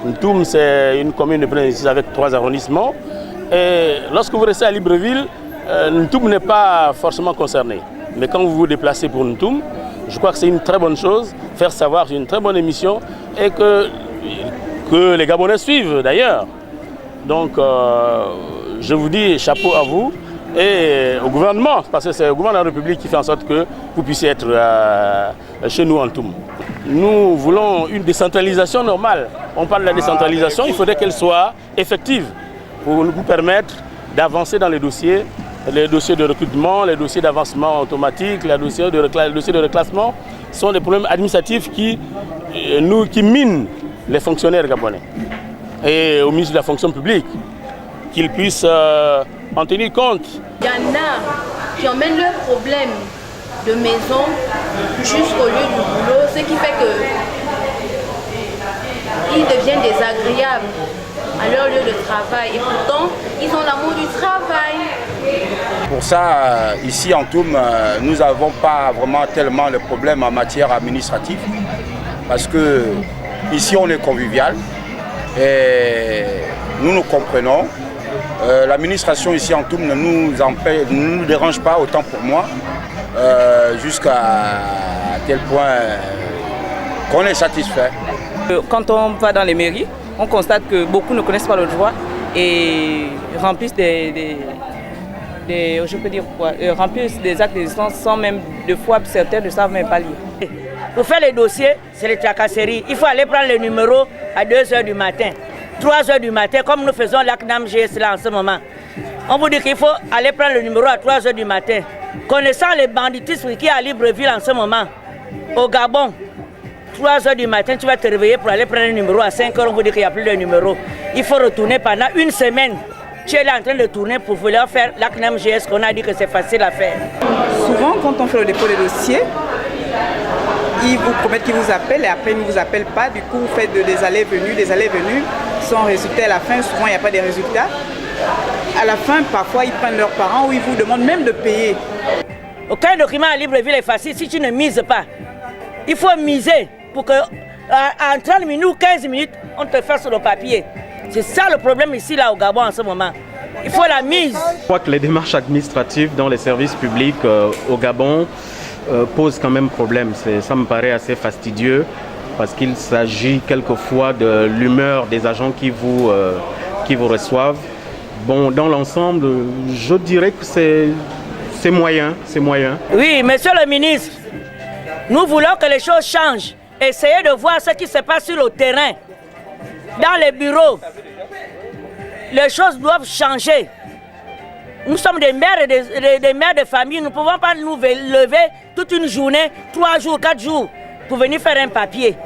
Ntoum, c'est une commune de première nécessité avec 3 arrondissements. Et lorsque vous restez à Libreville, Ntoum n'est pas forcément concerné. Mais quand vous vous déplacez pour Ntoum, je crois que c'est une très bonne chose. Faire savoir, c'est une très bonne émission. Et que les Gabonais suivent d'ailleurs. Donc, je vous dis chapeau à vous et au gouvernement, parce que c'est le gouvernement de la République qui fait en sorte que vous puissiez être chez nous en Ntoum. Nous voulons une décentralisation normale. On parle de la décentralisation, il faudrait qu'elle soit effective pour nous permettre d'avancer dans les dossiers de recrutement, les dossiers d'avancement automatique, les dossiers de reclassement sont des problèmes administratifs qui minent les fonctionnaires gabonais. Et au ministre de la fonction publique, qu'ils puissent en tenir compte. Il y en a qui emmènent leurs problèmes de maison jusqu'au lieu du boulot, ce qui fait qu'ils deviennent désagréables à leur lieu de travail. Et pourtant, ils ont l'amour du travail. Pour ça, ici en Ntoum, nous n'avons pas vraiment tellement de problèmes en matière administrative. Parce que ici, on est convivial et nous nous comprenons. L'administration ici en Ntoum ne nous dérange pas, autant pour moi, jusqu'à tel point qu'on est satisfait. Quand on va dans les mairies, on constate que beaucoup ne connaissent pas le droit et remplissent remplissent des actes d'existence sans même, de fois certains ne savent même pas lire. Pour faire les dossiers, c'est les tracasseries. Il faut aller prendre le numéro à 2 h du matin, 3 h du matin, comme nous faisons l'ACNAM GS là en ce moment. On vous dit qu'il faut aller prendre le numéro à 3 h du matin. Connaissant les banditismes qui est à Libreville en ce moment, au Gabon, 3 h du matin, tu vas te réveiller pour aller prendre le numéro à 5 h, on vous dit qu'il n'y a plus de numéro. Il faut retourner pendant une semaine. Tu es là en train de tourner pour vouloir faire l'ACNAM GS qu'on a dit que c'est facile à faire. Souvent, quand on fait le dépôt des dossiers, ils vous promettent qu'ils vous appellent et après ils ne vous appellent pas. Du coup, vous faites des allées-venues, sans résultat à la fin. Souvent, il n'y a pas de résultats. À la fin, parfois, ils prennent leurs parents ou ils vous demandent même de payer. Aucun document à Libreville est facile si tu ne mises pas. Il faut miser pour que en 30 minutes ou 15 minutes, on te fasse sur le papier. C'est ça le problème ici là au Gabon en ce moment. Il faut la mise. Je crois que les démarches administratives dans les services publics au Gabon posent quand même problème. Ça me paraît assez fastidieux parce qu'il s'agit quelquefois de l'humeur des agents qui vous reçoivent. Bon, dans l'ensemble, je dirais que c'est moyen. Oui, monsieur le ministre, nous voulons que les choses changent. Essayez de voir ce qui se passe sur le terrain, dans les bureaux. Les choses doivent changer. Nous sommes des mères et des mères de famille. Nous ne pouvons pas nous lever toute une journée, 3 jours, 4 jours, pour venir faire un papier.